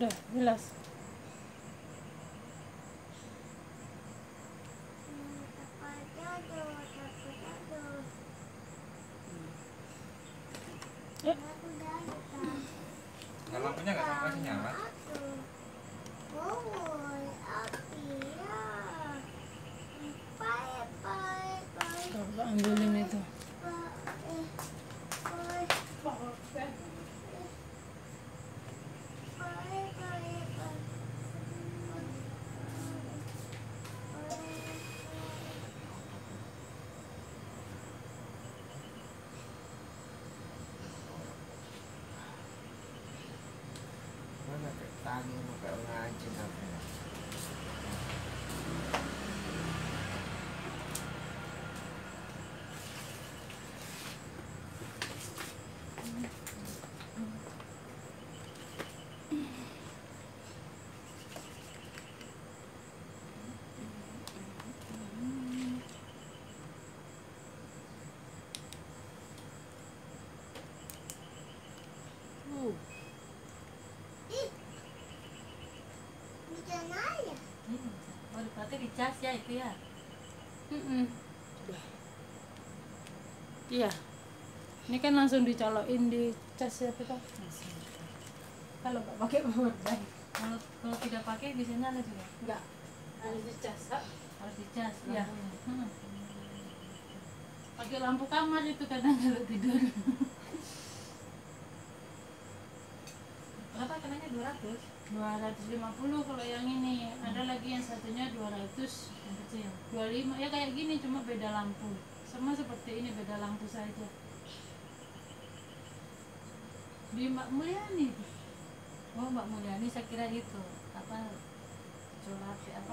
Udah jelas. Nah, lampunya nggak sampai kasih nyala. Coba ambilin itu. Mana kayak tani mau kayak ngaji tapi. Oh, berarti dicas ya itu ya? Udah. Iya. Ini kan langsung dicolokin di cas ya kita. Kalau nggak pakai power bank. Kalau tidak pakai bisa nyala juga? Enggak. Harus dicas. Harus dicas Iya. lampunya. Pakai lampu kamar itu kadang kalau tidur. Berapa kenanya 200? 250 kalau yang ini. Ada lagi yang satunya 200. Yang kecil. 25 ya kayak gini, cuma beda lampu. Sama seperti ini, beda lampu saja. Di Mbak Mulyani. Oh, Mbak Mulyani saya kira itu apa? Colate apa?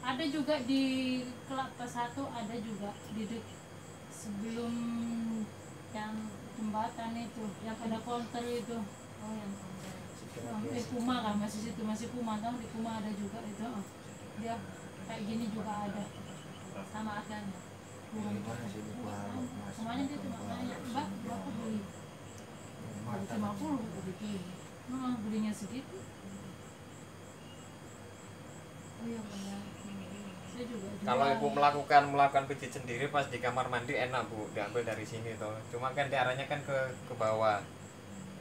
Ada juga di Kelapa 1, ada juga di sebelum yang jembatan itu, yang ada konter itu. Oh, yang konter. Puma kan masih situ, masih Puma, tahu di Puma ada juga itu. Dia kayak gini juga ada. Sama harganya. Semuanya dia cuma tanya, Mbak, berapa beli? 50 begitu. Belinya segitu. Oh iya benar. Saya juga jual. Kalau ibu melakukan pijit sendiri pas di kamar mandi enak bu, diambil dari sini toh. Cuma kan arahnya kan ke bawah.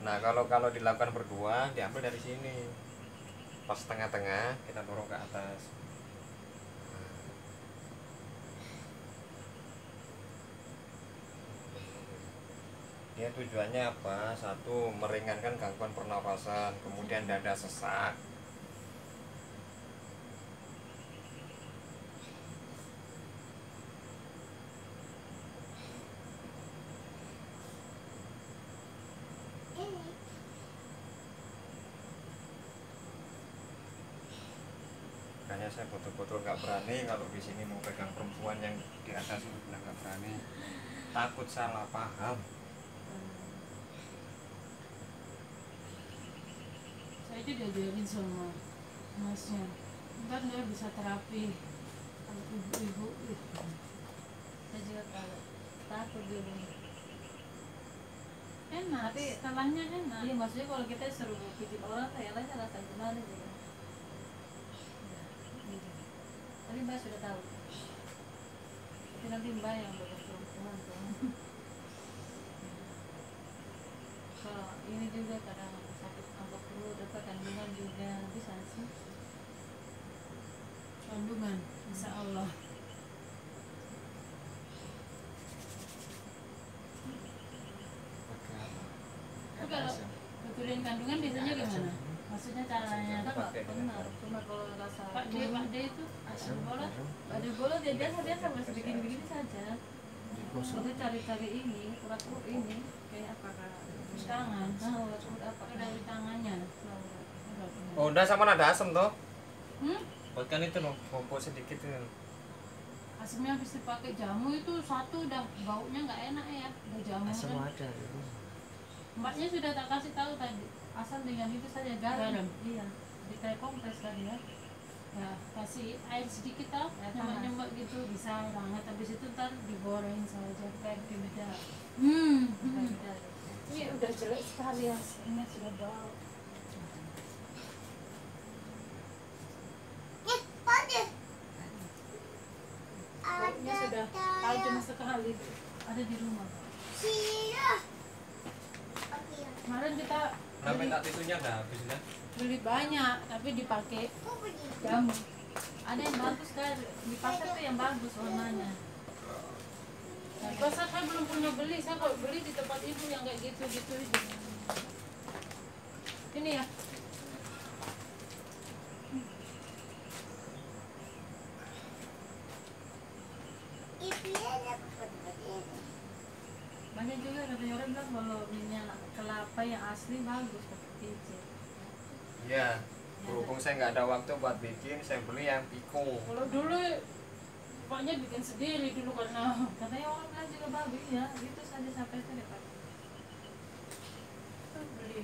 Nah kalau dilakukan berdua diambil dari sini, pas tengah-tengah kita dorong ke atas. Dia tujuannya apa? Satu, meringankan gangguan pernapasan, kemudian dada sesak. Makanya saya betul-betul nggak berani kalau di sini mau pegang perempuan yang di atas itu, nggak berani, takut salah paham. Saya itu diajarin sama masnya, ntar dia bisa terapi kalau ibu-ibu gitu. Saya juga kalau takut dulu. Enak, Tapi setelahnya enak. Iya, maksudnya kalau kita suruh pijit orang kayaknya rasa gimana gitu. Gitu. Tapi Mbak sudah tahu. Tapi nanti Mbak yang berkeperluan tuh. Kalau ini juga kadang sakit angkat perut, apa kandungan juga bisa sih. Kandungan, insya Allah. Itu kalau betulin kandungan biasanya gimana? Maksudnya caranya? Kita nggak benar, cuma kalau rasa Pak D itu Asam, boleh. ada bola dia biasa masih bikin begini saja. Waktu cari-cari ini, urat-urat ini kayak apa kak? Tangan. Nah, urat-urat apa? Dari tangannya. Oh udah sama ada asam toh? Hmm? Buatkan itu loh, pompok sedikit itu. Asamnya habis dipakai jamu itu satu udah baunya nggak enak ya. Udah jamu Asam kan. ada itu. Mbaknya sudah tak kasih tahu tadi. Asal dengan itu saja garam. Garam. Iya, di kayak kompres tadi ya. Ya, kasih air sedikit tau, Air nyembak-nyembak gitu, bisa air hangat. Habis itu ntar digoreng saja. Kayak bikin beda. Hmm. Kayak beda. Ini udah jelek sekali hasilnya, sudah bau. ada di rumah. Kemarin kita Kenapa tak tisunya nggak habis kan? beli banyak tapi dipakai jamu. Ada yang bagus kan di pasar tuh yang bagus warnanya. Di pasar saya belum pernah beli, saya kalau beli di tempat ibu yang kayak gitu-gitu aja. Ini ya. Banyak juga katanya orang bilang kalau minyak kelapa yang asli bagus pakai PJ. Iya. Berhubung saya nggak ada waktu buat bikin, saya beli yang Pico. Kalau dulu pokoknya bikin sendiri dulu karena Katanya orang bilang juga bagus ya, itu saja sampai itu deh Pak. beli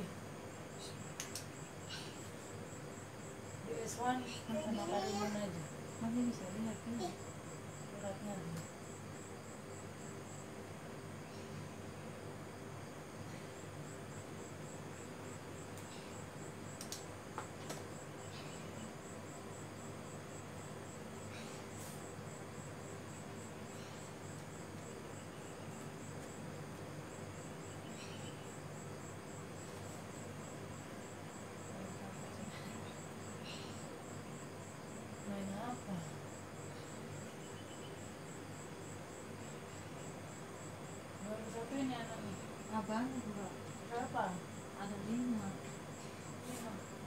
DS1 sama kalimun aja. Masih bisa lihat tuh. Beratnya. Main apa? Baru satu ini anaknya. Abang juga Berapa? ada 5. Lima.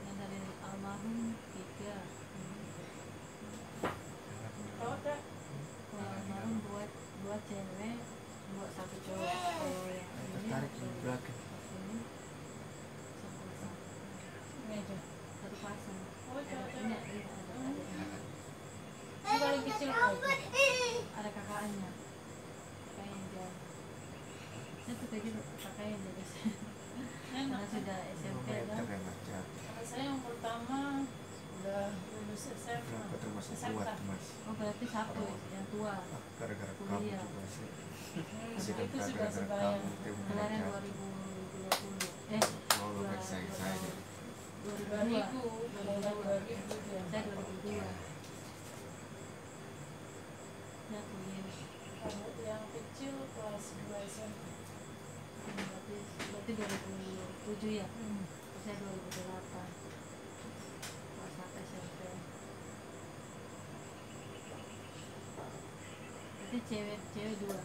Yang dari almarhum 3. Kalau ada Kalau almarhum dua cewek, 1 cowok. Kalau yang ini Tarik di belakang. ini satu pasang. ini aja. Satu pasang. Oh, cowok. Ini ada Ini paling kecil berapa? ada kakaknya. Kakaknya yang jauh. Saya tuh kayak gitu kakaknya jadi karena Enak. sudah SMP meter kan. ya mas Jat. Kalau saya yang pertama udah lulus SMA. Berapa tuh masih SMK. kuat mas? Oh berarti satu yang tua. Ah, gara-gara kamu Kuliah. juga sih. Hmm, Masih itu gara-gara sudah sebayang. kamu itu Kemarin Mas Jat. 2020. Oh lu bersaing saya. 2000, mulai 2000 dia. Saya 2002. Ya kuliah. Kalau yang kecil kelas 2 SMP. Berarti 2007 ya. Hmm. Saya 2008. Kelas 1 SMP. Berarti cewek 2. Cewek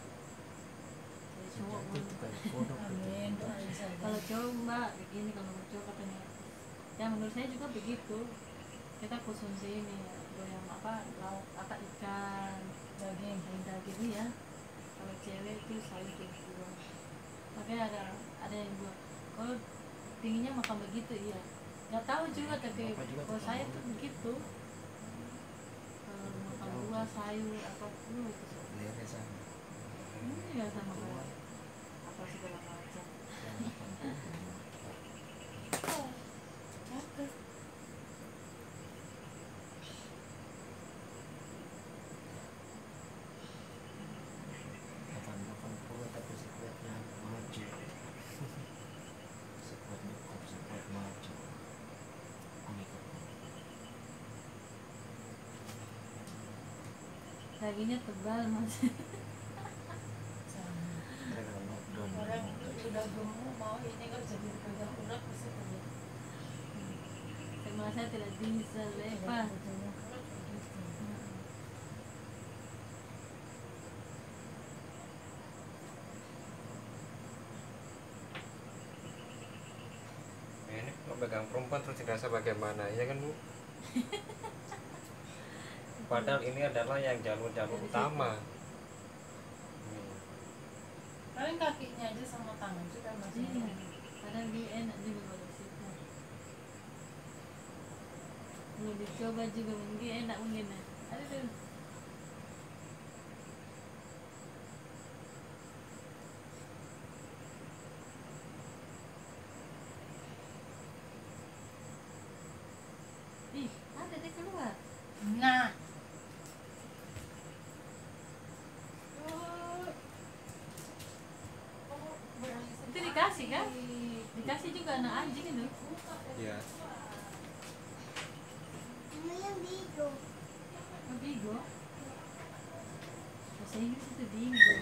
cowok Itu boleh. bukan kodok itu. Amin, doain saja. Kalau cowok mbak begini, kalau cowok katanya ya menurut saya juga begitu, kita konsumsi ini yang apa lauk apa ikan Daging. daging ya. Kalau cewek itu sayur buah, makanya ada yang buat kalau pinginnya makan begitu iya, nggak tahu juga tapi Bapak juga kalau tukang saya buah. tuh begitu, kalau makan buah sayur apapun itu Lihatnya sama. ya sama kayak apa segala macam. Tapi sekuatnya maju. Sekuatnya kok sekuat maju. Ini kok. Dagingnya tebal mas. Sama. Gara-gara lockdown. Orang udah gemuk mau ini kan jadi pegang urat bisa pegang. Sama saya tidak bisa lepas. Ya, ini kalau pegang perempuan terus dirasa bagaimana ya kan Bu? Padahal ini adalah yang jalur-jalur utama. Paling kakinya aja sama tangan juga masih. Iya, kadang dia enak juga kalau situ. Belum dicoba juga mungkin enak mungkin ya. Aduh. Ih, ada dia keluar. Nah. Itu dikasih kan? Dikasih juga anak anjing itu. Iya. Oh, Bigo. Bahasa Inggris itu Bingo.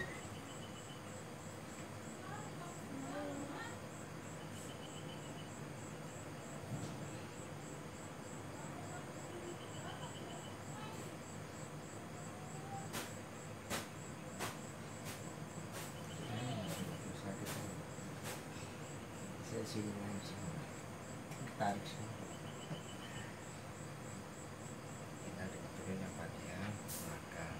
sini anjing. Tarik semua. Tinggal dibetulin yang bagian belakang.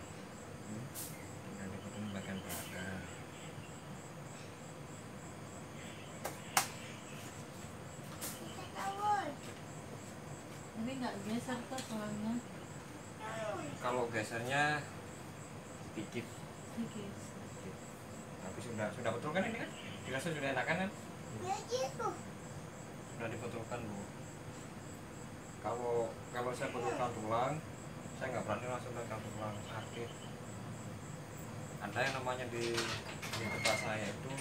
Tinggal dibetulin bagian belakang. Ini nggak geser tuh soalnya. Kalau gesernya sedikit. Sedikit. Tapi sudah betul kan ini kan? Dirasa sudah enakan kan? Sudah dibetulkan bu. Kalau saya betulkan tulang, saya nggak berani langsung pegang tulang, sakit. Ada yang namanya di tempat saya itu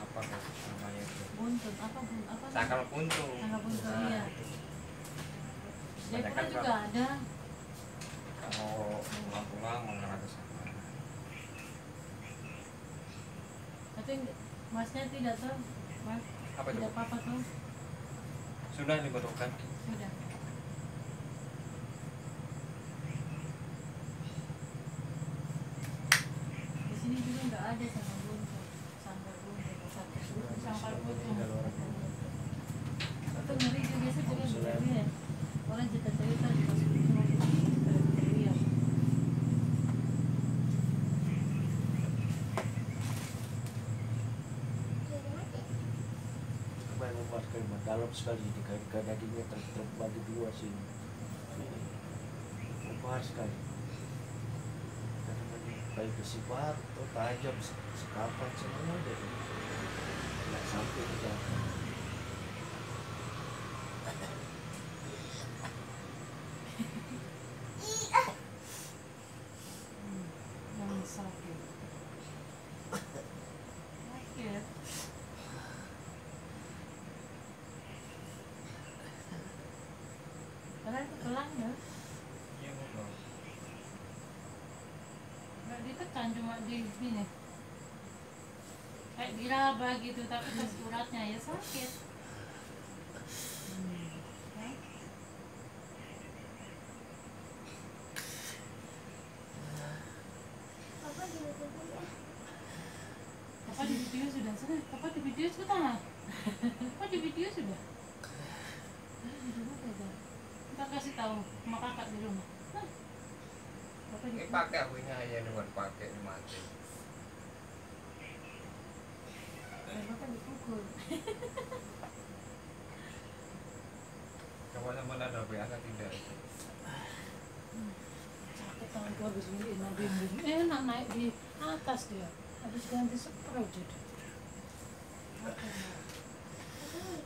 apa guys namanya itu? Buntut apa Sangkal buntu. Sangkal buntu, Nah, iya. itu. Jepura Kebanyakan juga ada. kalau tulang mengarah ke sana. Tapi masnya tidak tahu, mas. Apa itu? Tidak apa-apa tuh. Sudah dibetulkan. Sudah. Di sini juga nggak ada sangkal buntu. Sangkal buntu. Sangkal buntu. Itu ngeri juga biasa juga ngeri ya. Orang cerita-cerita di pas ngeri ya. Coba membuat kalimat dalam sekali di kain dagingnya terbagi dua sini. Besar sekali. Karena baik bersifat atau tajam sekapan semua deh. Tidak sampai ke jauh. Yang sakit. Sakit. Karena itu pelan ya. Iya betul. Nggak ditekan, cuma di sini kayak diraba gitu, tapi pas uratnya ya sakit. Hah? Apa di video sudah? Apa di video sudah? Apa di video sudah? Kita kasih tahu sama kakak di rumah. Hah? Apa di Ini pakai aku ini aja buat pakai di mati. Bapak dipukul. Coba sama ada biasa tidak. sakit tanganku habis ini enak naik di atas dia, habis ganti spray jadi. Apa ya?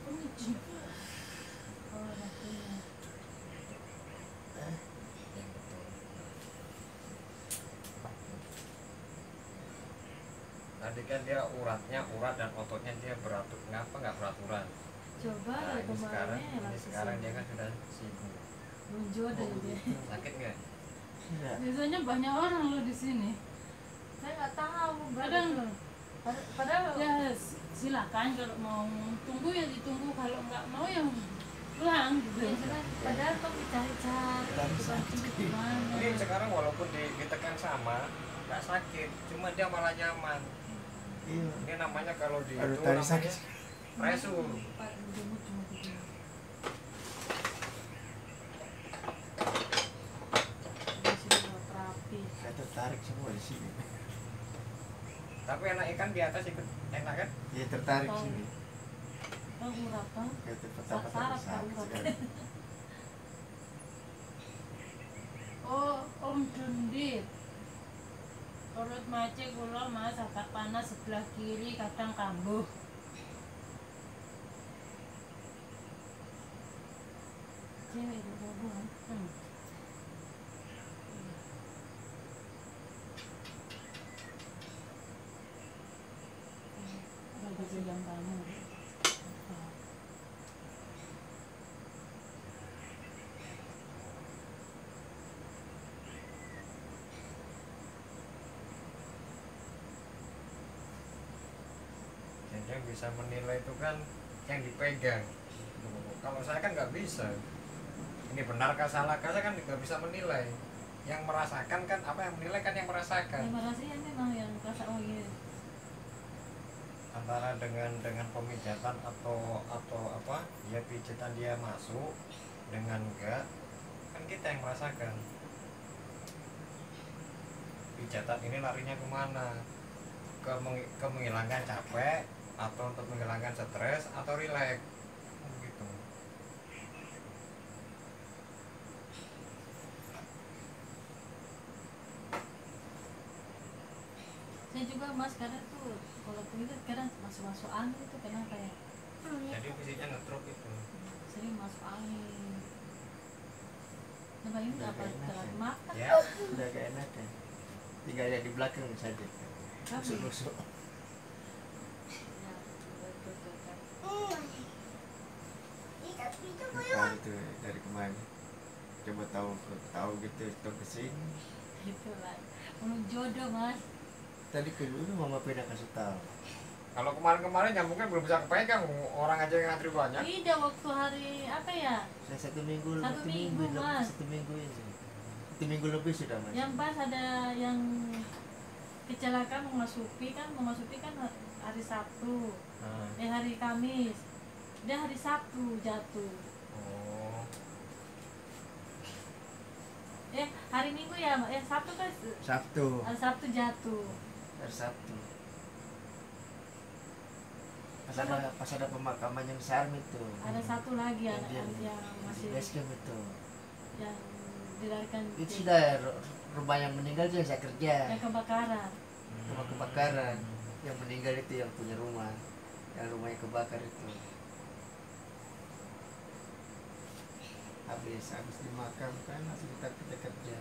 Kunci. Oh, waktunya. Yang betul. Tadi kan dia urat dan ototnya dia beratur. Kenapa nggak beraturan? Coba Nah, ini sekarang, kemarinnya ini sekarang dia kan sudah sibuk. jodoh dia. Sakit nggak? Tidak. Biasanya banyak orang loh di sini. Saya nggak tahu Kadang padahal ya silakan kalau mau tunggu ya ditunggu, kalau nggak mau ya pulang gitu. padahal kok dicari-cari bukan gimana. Ini sekarang walaupun ditekan sama, nggak sakit, cuma dia malah nyaman. Iya. Ini namanya kalau di Aduh, itu tadi namanya sakit. presur. Pak jemut cuma begini. Di sini nggak rapi. Saya tertarik semua di sini. Tapi enak ikan di atas ikut enak kan? Iya tertarik sini. Oh, urat kan? Kayak tempat Sarap sakit urat. sekali. Oh, Om Dundit. Perut macet kula Mas agak panas sebelah kiri, kadang kambuh. Cewek juga bukan. Ada bilang kamu. Jadi yang bisa menilai itu kan yang dipegang. Kalau saya kan nggak bisa. Ini benarkah salahkah saya kan nggak bisa menilai. Yang merasakan kan apa yang menilai kan yang merasakan. Terima kasih ya memang yang kerasa oh iya. Kan antara dengan pemijatan atau apa ya, pijitan dia masuk dengan enggak, kan kita yang merasakan. Pijatan ini larinya kemana? Ke menghilangkan capek, atau untuk menghilangkan stres, atau rileks gitu. Saya juga mas kadang tuh kalau begitu kadang masuk angin itu kenapa ya? Jadi fisiknya ngetruk itu. Sering masuk angin. Nah ini Udah apa gak enak telat ya? makan? Ya, Udah gak enak kan, tinggal lihat di belakang saja nusuk-nusuk. Ya, betul kan. Kali tuh dari kemarin coba tahu gitu itu kesini. Gitu lah. Belum jodoh mas. Tadi ke dulu mama pernah kasih tahu. kalau kemarin-kemarin ya mungkin belum bisa kepegang, orang aja yang ngantri banyak. Tidak waktu hari apa ya? Saya satu minggu Mas. satu minggu ini. 1 minggu lebih sudah mas. Yang pas ada yang kecelakaan memasuki kan hari Sabtu. Hari Kamis. Dia hari Sabtu jatuh. Oh, Hari Minggu ya, Sabtu kan Sabtu. hari Sabtu jatuh. Hari Sabtu. Pas ada pemakaman yang besar itu. Ada satu lagi Yang yang dia- masih basecamp itu. yang dilarikan Itu sudah rumah yang meninggal itu yang saya kerja. yang kebakaran. Rumah kebakaran. Yang meninggal itu yang punya rumah. Yang rumahnya kebakar itu. Habis dimakamkan langsung kita kerja.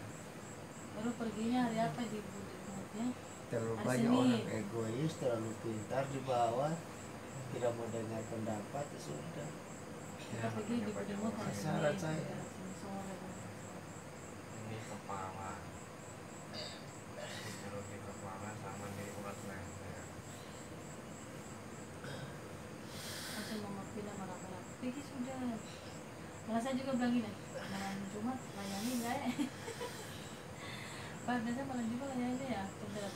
Baru perginya hari apa di Budetnya? Terlalu Hari banyak Senin. orang egois, terlalu pintar di bawah, tidak mau dengar pendapat, ya sudah. Kita pergi di Budetnya hari Saran Senin. saya. Sore. ini kepala, dijeruk di kepala sama di urat leher. Langsung mama pindah marah-marah. Pergi sudah. Malah saya juga bilang gini, malam Jumat layani enggak ya? Pak, biasanya malam Jumat layani ya? Kita ada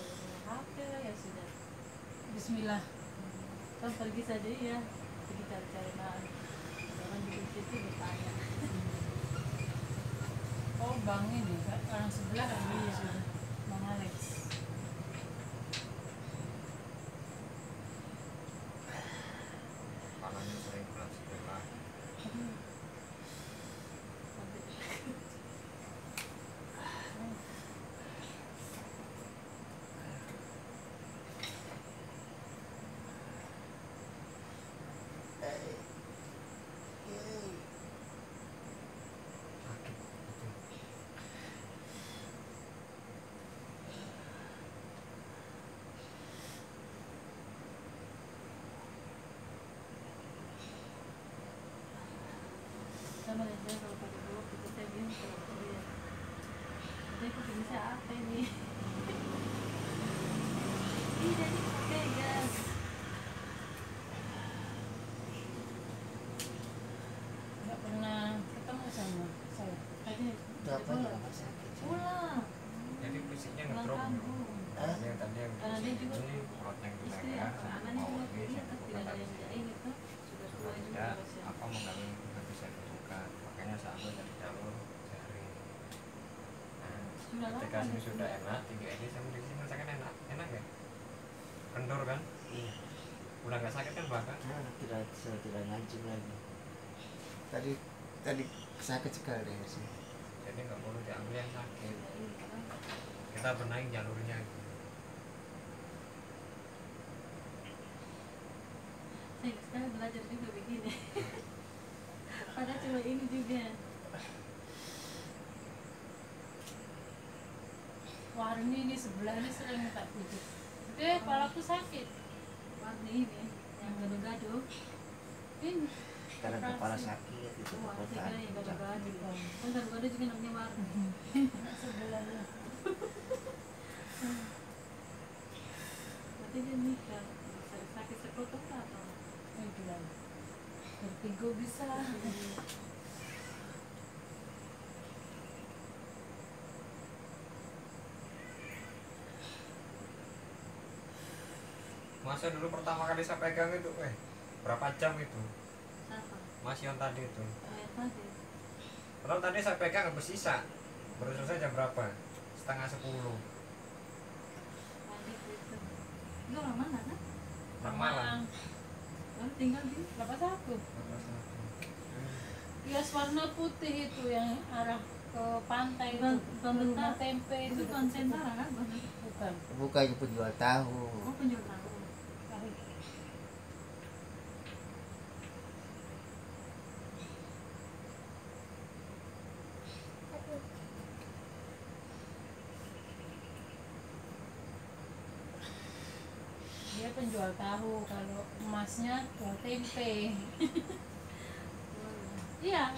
HP lah ya sudah. Bismillah. Kan pergi saja ya, pergi cari-cari makan. Orang di situ bertanya. Oh bang ini kan orang sebelah kan Iya, sudah. Bang Alex. Kepalanya sering berat sebelah. Aduh. Sampai- Sakit betul. sama dengan saya kalau pakai blog itu saya bingung kalau kuliah. Jadi aku jenisnya apa ini? Ih, jadi pakai gas. Nggak pernah ketemu sama saya. Tadi Itu apa pulang. ya rumah sakit? Pulang. Jadi fisiknya Pulang ngetruk. kampung. Tadi yang Karena dia juga ini perutnya di istri leher, apa sampai anaknya bawah juga ini kuliah sampai kan bukan tidak ada tadi. yang jahit itu sudah tua juga Tidak bosnya. apa mengganggu, nggak bisa dibuka, makanya sampai dari jalur jari. Nah, Sudah lama ketika dia ini sudah kuliah. enak, 3 ini sama di sini merasakan enak ya, kendor kan, Iya. udah nggak sakit kan bahkan. Nah, tidak ngancing lagi. Tadi sakit sekali sih. Jadi nggak perlu diambil yang sakit, Sudah ini kan. kita benahi jalurnya. Saya sekarang belajar juga begini. Padahal cuma ini juga. Warni ini sebelah ini sering minta pijat. Kepalaku sakit. Warna ini yang gado-gado. Ini. Karena kepala operasi. sakit itu Wah, saya kekuatan. kira yang gado-gado. Kan gado-gado juga namanya warna. Sebelahnya. Berarti dia nikah. Sakit sekotong atau? Yang bilang. Vertigo bisa. Masa dulu pertama kali saya pegang itu, berapa jam itu? Siapa? Mas Yon tadi itu. Tadi. Kalau tadi saya pegang habis sisa. Baru selesai jam berapa? 9:30. Tadi gitu. Itu orang mana kan? Orang Malang. Lalu tinggal di Berapa satu? Kios warna putih itu yang arah ke pantai itu. Bukan Rumah bentar. tempe Itu Konsentara kan? Bukan. Bukan penjual tahu. Oh penjual tahu. Dia penjual tahu, kalau emasnya jual tempe. Iya,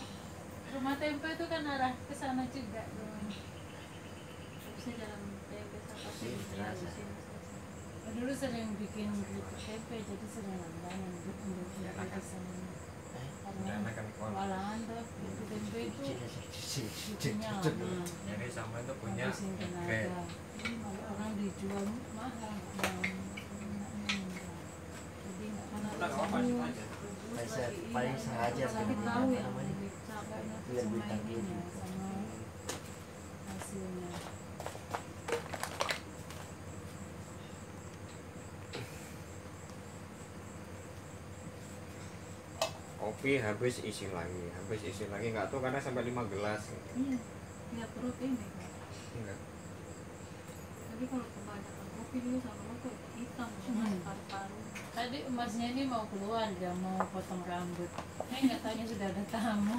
rumah tempe itu kan arah ke sana juga. Bisa jalan tempe sampai Sini, sini. terasa. Dulu sering bikin keripik tempe, jadi sering langganan untuk di sana. Udah enak kan kuah. Walangan tuh, keripik tempe itu bikinnya lama. Jadi sama itu punya Habisin grade. tenaga. Kalau orang dijual mahal, jadi nggak Udah nggak apa-apa sih aja. Paling sengaja Tapi sekarang tahu ya. namanya. Capek. Biar sama bintang ininya, gitu. sama hasilnya. Kopi habis isi lagi nggak tuh karena sampai 5 gelas. Iya. Ya perut ini. Enggak. Tapi kalau kebanyakan kopi juga sama rokok hitam, paru-paru. Tadi emasnya ini mau keluar, dia mau potong rambut. Nggak taunya sudah ada tamu.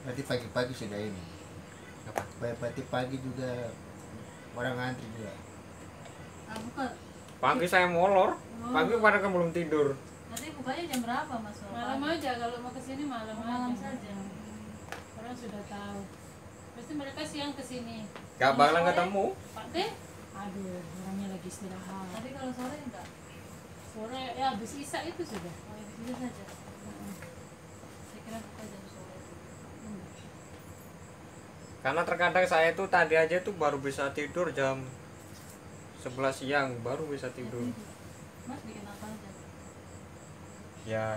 Berarti pagi-pagi sudah ini. Apa? Berarti pagi juga orang antri juga. Ah, buka. Pagi saya molor. Pagi pada kan belum tidur. Nanti bukanya jam berapa Mas? Malam aja, kalau mau kesini malam, Malam aja. saja. Orang sudah tahu. Pasti mereka siang kesini. Gak bakalan ketemu. Pak Teh, aduh, orangnya lagi istirahat. Tapi kalau sore enggak? Sore ya habis isa itu sudah. Oh, ya bisa saja. Saya kira buka jam sore. Karena terkadang saya itu tadi aja tuh baru bisa tidur jam 11 siang baru bisa tidur. Mas bikin apa aja? Ya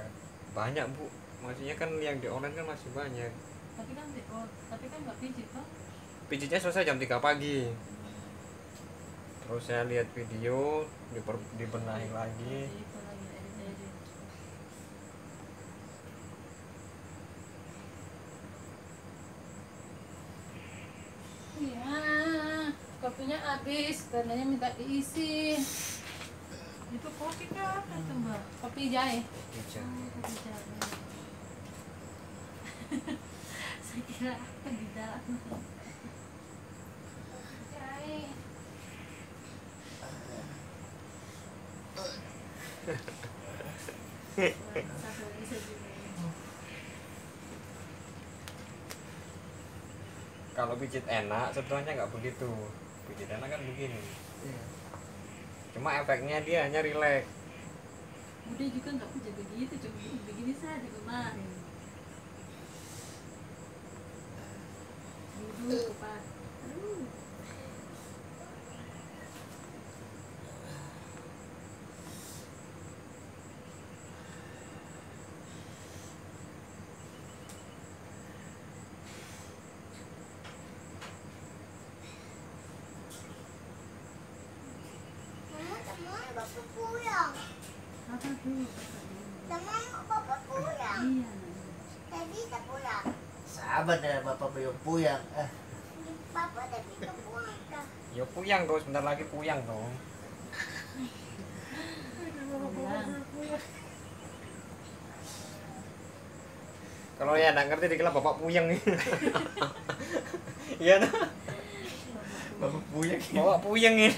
banyak bu. Maksudnya kan yang di online kan masih banyak. Tapi kan nggak pijit toh? Pijitnya selesai jam 3 pagi. Terus saya lihat video, dibenahi lagi. Itu lagi edit. Iya, kopinya habis, karenanya minta diisi. Itu kopi kan apa itu Mbak? Kopi jahe. Hijau. Kopi jahe. Saya kira apa di dalam? Jahe. Satu bisa juga. Kalau pijit enak, sebetulnya nggak begitu. Pijit enak kan begini. Cuma efeknya dia hanya rileks. Udah juga nggak bisa begitu, cuma begini saja kemarin. Duduk Pak. Aduh. Teman bapak pulang. Apa tuh? Teman bapak pulang. Iya. Tadi kita pulang. Sahabat ya bapak belum puyang. Bapak tadi kita pulang kah? Ya puyang tuh, sebentar lagi puyang tuh. Kalau ya nggak ngerti dikira bapak puyeng. Iya nah. Bapak puyang. Bapak puyeng ini.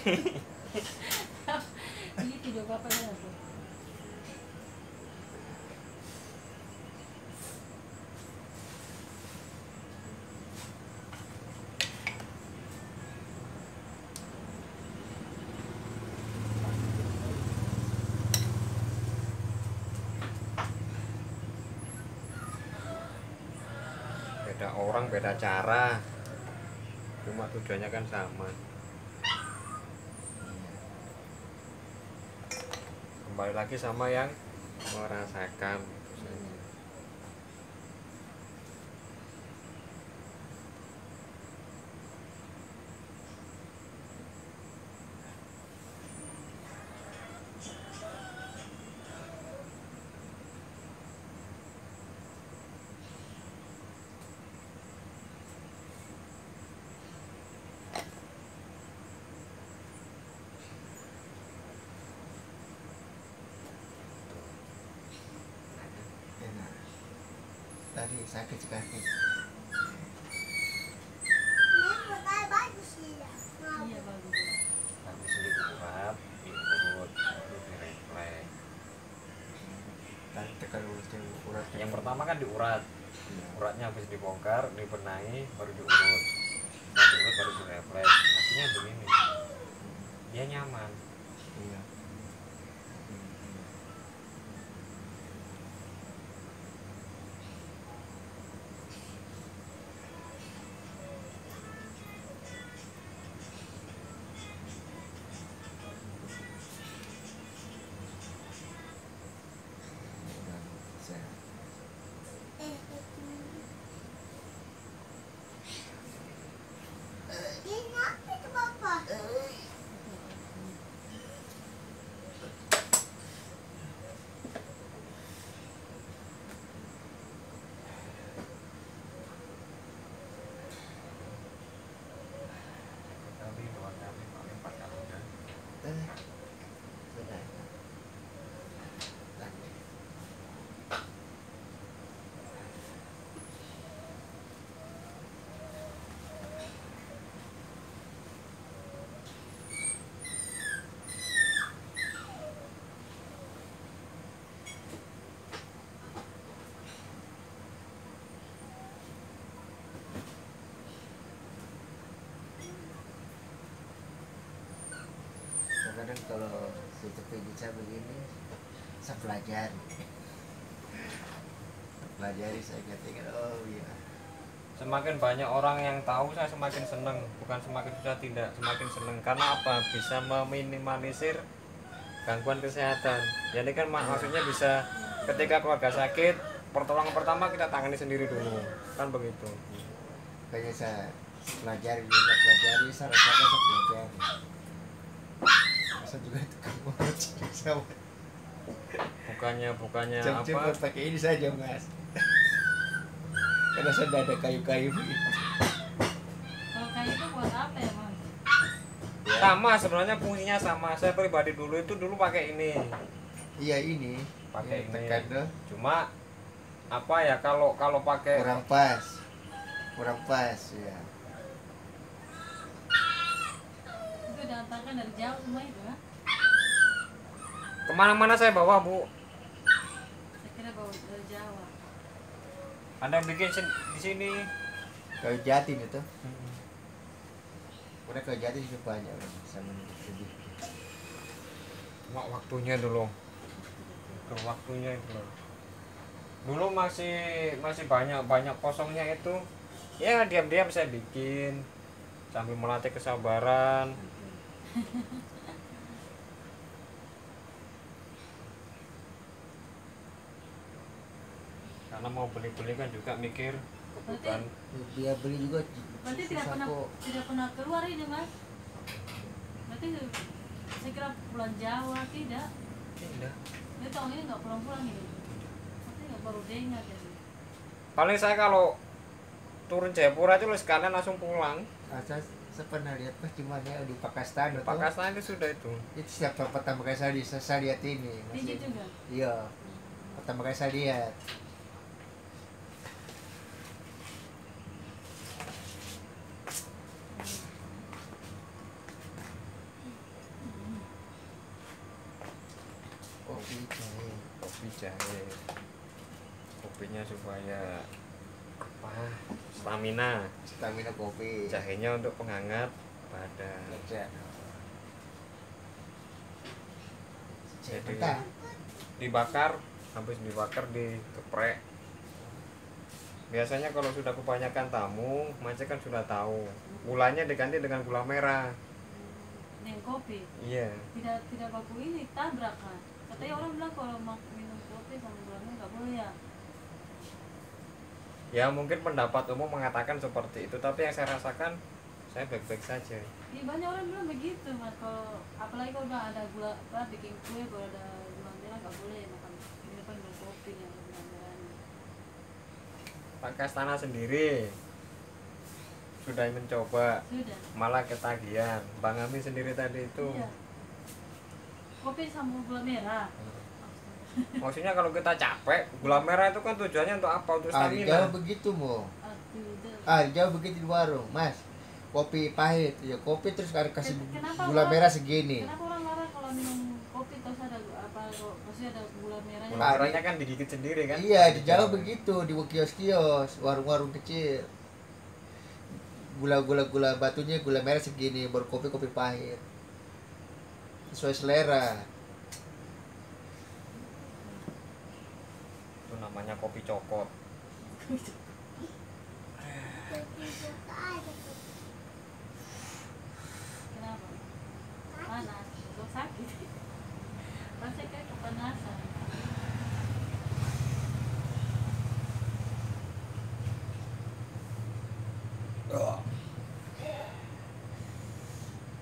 Ini video bapaknya apa? Beda orang, beda cara. Cuma tujuannya kan sama. kembali lagi sama yang merasakan itu saja. Enak. Tadi sakit sekali. Memang katanya bagus sih ya. Iya bagus. Habis diurat, diurut, baru direfleks. Tadi tekan urat. Yang pertama kan diurat, Iya. uratnya habis dibongkar, dibenahi, baru diurut. Setelah diurut baru direfleks. Hasilnya begini, dia nyaman. Iya. Udah sehat. Ini apa itu Bapak? Kali, 2 kali, paling 4 kali udah. Sudah. Lanjut. Kadang kalau situ bisa begini, saya pelajari. Pelajari saya ketika oh iya. Semakin banyak orang yang tahu saya semakin seneng, bukan semakin susah, tidak, semakin seneng. Karena apa? Bisa meminimalisir gangguan kesehatan. Jadi kan maksudnya bisa ketika keluarga sakit, pertolongan pertama kita tangani sendiri dulu, kan begitu. Kayaknya saya pelajari juga pelajari, saya rasakan saya pelajari. Saya juga tukang urut sama Bukannya jam-jam apa? pakai ini saja mas. Karena saya tidak ada kayu-kayu. Kalau kayu itu buat apa ya Mas? Sama sebenarnya fungsinya sama. Saya pribadi dulu pakai ini, Iya ini. pakai ini. Tekan tuh. Cuma apa ya kalau pakai Kurang pas. Kurang pas ya. Itu diantarkan dari jauh semua itu kan? kemana-mana saya bawa Bu. Saya kira bawa dari Jawa. Ada yang bikin di sini. Kayu jati itu. Udah kayu jati juga banyak sama sedikit. Cuma waktunya dulu. Waktunya itu loh. Dulu masih banyak kosongnya itu. Ya diam-diam saya bikin sambil melatih kesabaran. Karena mau beli-beli kan juga mikir kebutuhan. Dia beli juga. Berarti susah kok. tidak pernah keluar ini Mas? Berarti saya kira pulang Jawa tidak? Tidak. Dia tahun ini nggak pulang-pulang ini. Berarti nggak baru dengar jadi. Paling saya kalau turun Jayapura itu sekalian langsung pulang. Saya pernah lihat pas cuma dia di Pakistan itu. Pakistan itu sudah itu. Itu siapa pertama kali saya lihat ini. Tinggi juga. Iya. Pertama kali saya lihat. Kopi jahe. Kopinya supaya apa? Stamina. Stamina kopi. Jahenya untuk penghangat badan. Cek. Jadi Bentar. dibakar, habis dibakar dikeprek. Biasanya kalau sudah kebanyakan tamu, Mace kan sudah tahu. Gulanya diganti dengan gula merah. Ini minum kopi. Iya. Tidak baku ini tabrakan. Katanya orang bilang kalau minum kopi sama gula merah nggak boleh ya. Ya mungkin pendapat umum mengatakan seperti itu, tapi yang saya rasakan saya baik-baik saja. Iya banyak orang bilang begitu mas. Kalau apalagi kalau udah ada gula apa bikin kue kalau ada gula merah nggak boleh makan minum kopi yang ada gula merahnya. Pak Kastana sendiri sudah mencoba, Sudah. malah ketagihan. Bang Amin sendiri tadi itu. Iya. Kopi sama gula merah. Maksudnya kalau kita capek, gula merah itu kan tujuannya untuk apa? Untuk Di stamina. Jawa begitu mo. Di Jawa begitu di warung, Mas. Kopi pahit, ya kopi terus kasih Kenapa gula orang- merah segini. Kenapa orang marah kalau minum kopi terus ada apa? Pasti ada gula merahnya. Gula merahnya kan digigit sendiri kan? Iya, di Jawa begitu, di kios-kios, warung-warung kecil. Gula batunya gula merah segini, baru kopi pahit. Sesuai selera. Itu namanya kopi cokot. Jadi buka aja tuh. Kenapa? Panas, kok sakit? Rasanya kayak kepanasan.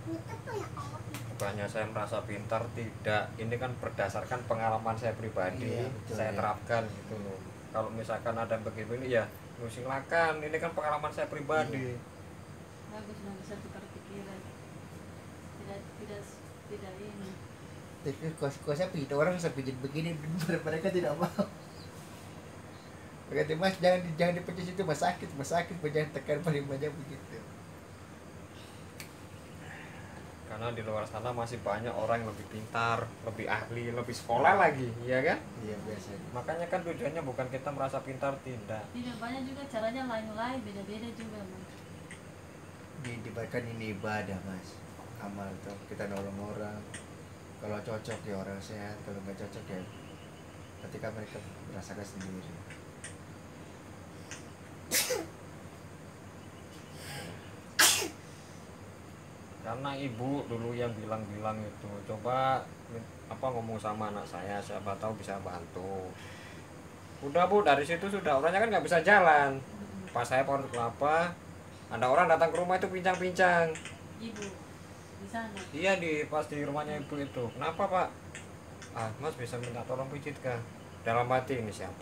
Ini apa ya Allah? Bukannya saya merasa pintar, tidak. Ini kan berdasarkan pengalaman saya pribadi, Iya, betul, saya ya. terapkan gitu loh. Kalau misalkan ada begini ya, lu silakan. Ini kan pengalaman saya pribadi. Bagus nggak bisa tukar pikiran. Tidak ini. Tapi kosnya pijit orang bisa pijit begini, mereka tidak mau. Berarti Mas jangan dipijit itu mas sakit, jangan tekan paling banyak begitu. Karena di luar sana masih banyak orang yang lebih pintar, lebih ahli, lebih sekolah lagi, iya kan? Iya biasanya. Makanya kan tujuannya bukan kita merasa pintar, tidak. Tidak banyak juga caranya lain-lain, beda-beda juga mas. Dibacakan ini ibadah Mas, amal tuh kita nolong orang. Kalau cocok ya orang sehat, kalau nggak cocok ya ketika mereka merasakan sendiri. Karena ibu dulu yang bilang itu, coba ngomong sama anak saya, siapa tahu bisa bantu. Udah Bu, dari situ sudah, orangnya kan nggak bisa jalan. Pas saya pohon kelapa, ada orang datang ke rumah itu pincang-pincang. Ibu di sana. Iya, pas di rumahnya ibu itu. Kenapa Pak? Ah Mas bisa minta tolong pijit kah? Dalam hati, ini siapa